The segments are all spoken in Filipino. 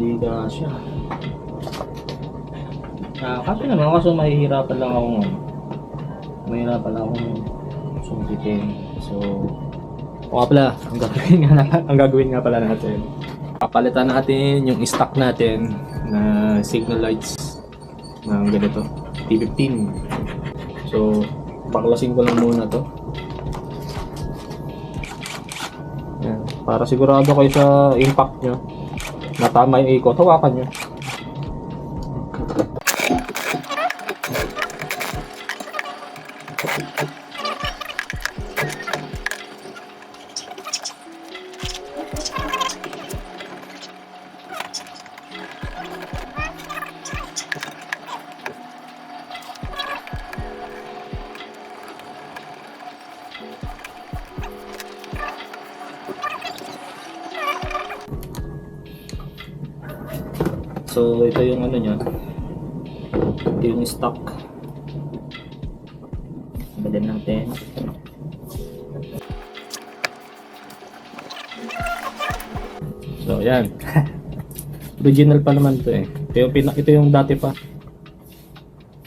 Hindi ka siya. Kasi naman kaso mahihirapan lang akong sungkitin. So, pala, ang gagawin nga pala natin. Papalitan natin yung stock natin na signal lights ng ganito, T15. So, baklasin ko lang muna to. Yan, para sigurado kayo sa impact nyo na tama yung ikot, hawakan nyo. So ito yung ano niya, ito yung stock. Badan natin. So yan. Original pa naman to eh. Ito yung dati pa.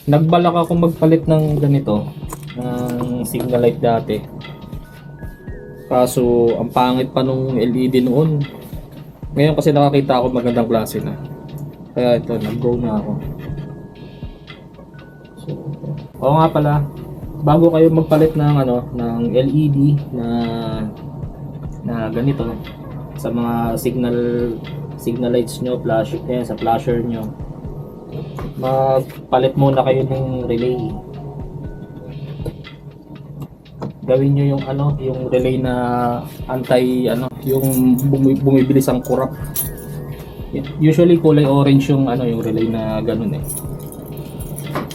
Nagbalak ako magpalit ng ganito, ng signal light dati. Kaso ang pangit pa nung LED noon. Ngayon kasi nakakita ako magandang klase na. Kaya ito, nag-go na ako. So, oo nga pala, bago kayo magpalit ng ng LED na ganito sa mga signal lights nyo, sa flasher nyo, magpalit muna kayo ng relay. Gawin nyo yung relay na yung bumibilis ang kurap. Usually kulay orange yung yung relay na ganun eh.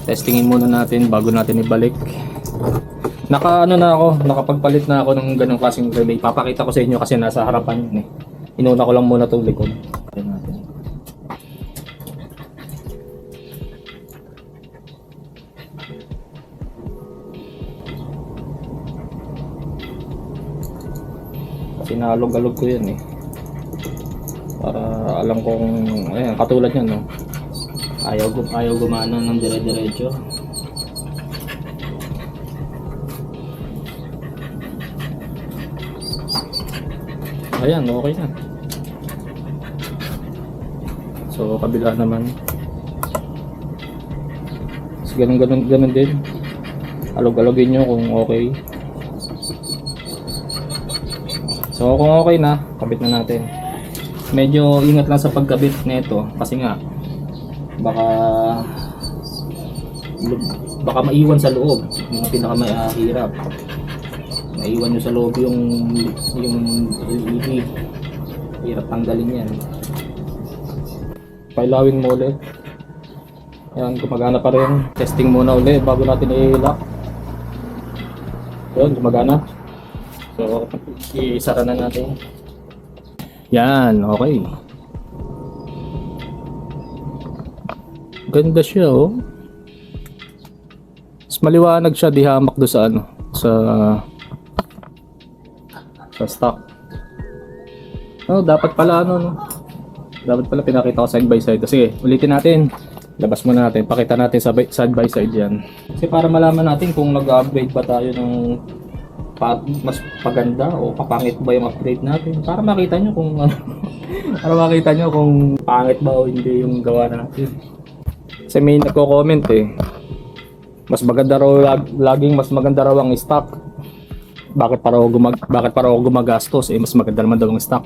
Testingin muna natin bago natin ibalik. Nakapagpalit na ako ng ganung klaseng relay. Papakita ko sa inyo kasi nasa harapan yun eh. Inuna ko lang muna itong likod. Kasi nalog-alog ko yun eh. Para alam kong ayan, katulad yan no. Ayaw gumana ng dire-diretso. Ayan, okay na. So kabila naman. So, ganun din. Alog-alogin nyo kung okay. So kung okay na, kabit na natin. Medyo ingat lang sa pagkabit nito kasi nga baka maiwan sa loob, yung pinakamahirap. Maiwan nyo sa loob yung LED. Hirap tanggalin yan. Pailawin mo ulit. Ayan, gumagana pa rin. Testing muna ulit bago natin i-lock. Yun, gumagana. So, isara na natin. Yan, okay. Ganda siya oh. Mas maliwanag siya, di hamak do sa sa stock. Oh, dapat pala no. Dapat pala pinakita ko side by side. Sige, ulitin natin. Labas mo natin, pakita natin side by side yan. Kasi para malaman natin kung nag-upgrade ba tayo ng mas paganda o papangit ba yung upgrade natin. Para makita nyo kung ano, para makita nyo kung pangit ba o hindi yung gawa natin. Kasi may nagko-comment eh. Mas maganda raw, laging mas maganda raw ang stock. Bakit para ako gumagastos eh, mas maganda naman daw ang stock.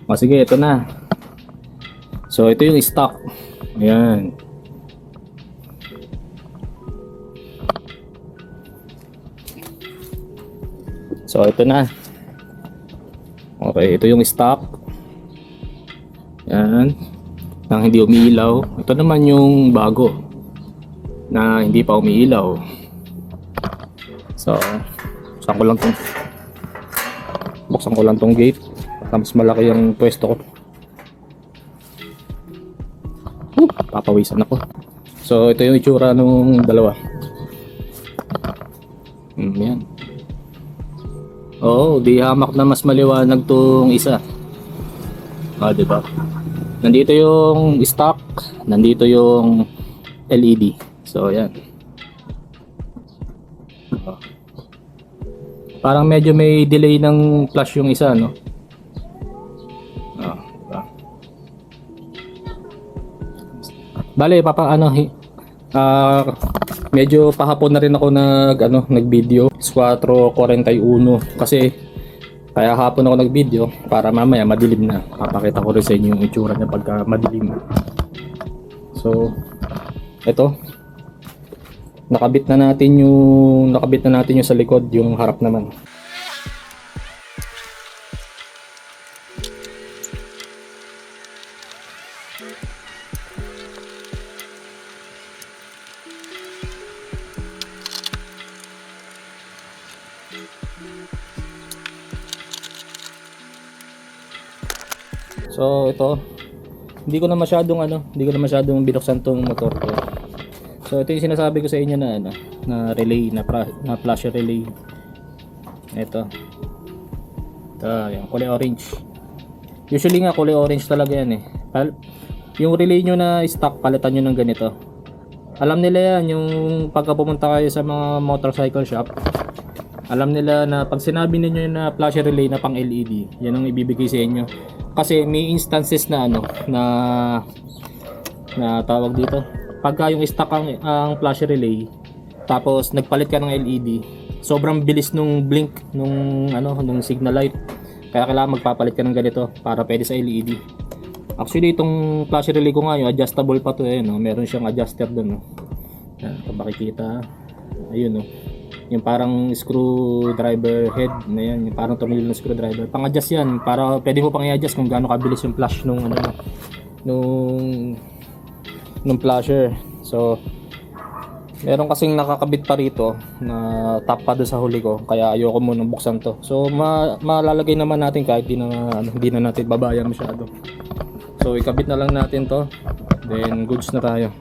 O sige, ito na. So ito yung stock. Ayan. So ito na. Okay, ito yung stock. Yan. Nang hindi umiilaw. Ito naman yung bago na hindi pa umiilaw. So, buksan ko lang tong gate. Mas malaki yung pwesto ko. Papawisan ako. So ito yung itsura nung dalawa. Yan. Oo, di hamak na mas maliwanag tong isa. Diba? Nandito yung stock, nandito yung LED. So, yan. Parang medyo may delay ng flash yung isa, no? Diba? Bale, medyo pahapon na rin ako nag-video 4:41 kasi kaya hapon ako nag-video para mamaya madilim na. Papakita ko rin sa inyo yung itsura niya pagka madilim. So, ito. Nakabit na natin yung sa likod, yung harap naman. So ito, hindi ko na masyadong binuksan tong motor ko. So ito yung sinasabi ko sa inyo na relay, na flash relay. Ito, yung kulay orange. Usually nga kulay orange talaga yan eh. Yung relay nyo na stock, palitan nyo ng ganito. Alam nila yan, yung pagka pumunta kayo sa mga motorcycle shop, alam nila na pag sinabi ninyo na flash relay na pang LED, yan ang ibibigay sa inyo. Kasi may instances na na tawag dito. Pagka yung stock ang flash relay, tapos nagpalit ka ng LED, sobrang bilis nung blink nung signal light. Kaya kailangan magpapalit ka ng ganito para pwede sa LED. Actually, itong flash relay ko nga, yung adjustable pa to eh, no? Meron siyang adjuster doon, no? Yan, kung makikita, ayun, no? Yung parang screwdriver head na yan, yung parang tornilyo ng screwdriver. Pang-adjust yan, para pwede mo pang i-adjust kung gaano kabilis yung flash nung flasher. So, meron kasing nakakabit pa rito na top pa doon sa huli ko, kaya ayoko munang buksan to. So, malalagay naman natin kahit di na natin babayan masyado. So, ikabit na lang natin to, then goods na tayo.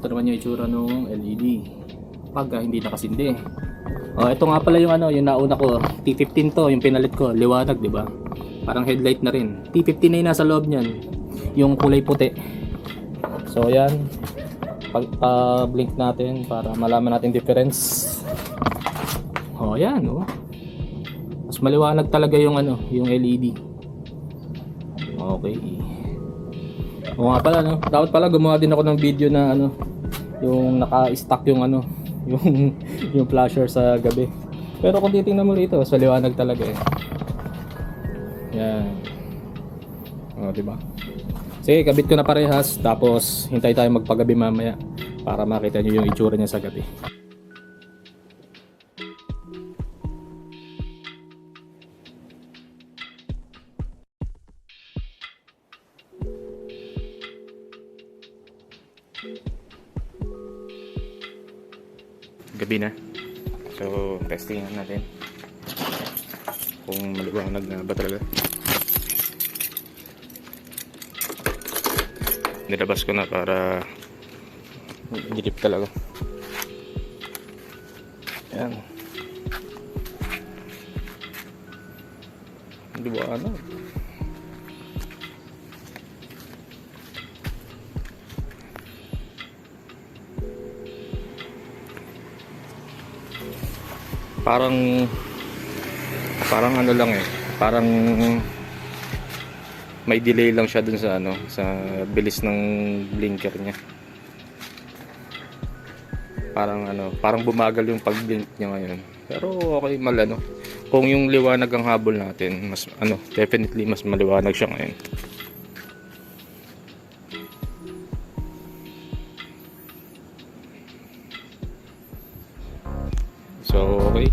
Ito naman yung itsura ng LED pagka hindi nakasindi. Ito nga pala yung yung nauna ko, T15 to, yung pinalit ko, liwanag, di ba? Parang headlight na rin. T15 na yung nasa loob niyan, yung kulay puti. So yan, blink natin para malaman natin difference. Yan, mas maliwanag talaga yung yung LED. Okay. Nga pala, dapat pala gumawa din ako ng video na yung naka-stack yung yung flasher sa gabi. Pero kung titingnan mo rito, sa liwanag talaga eh. Yan. Diba? Sige, kabit ko na parehas, tapos hintay tayo magpagabi mamaya para makita nyo yung itsura niya sa gabi. Gabi na. So, testing natin kung maliwanag na ba talaga. Nilabas ko na para dilip talaga. Yan. Di ba ano? Parang ano lang eh. Parang may delay lang siya dun sa ano, sa bilis ng blinker niya. Parang bumagal yung pag-blink niya ngayon. Pero okay, ano. Kung yung liwanag ang habol natin, mas definitely mas maliwanag siya ngayon. So, okay.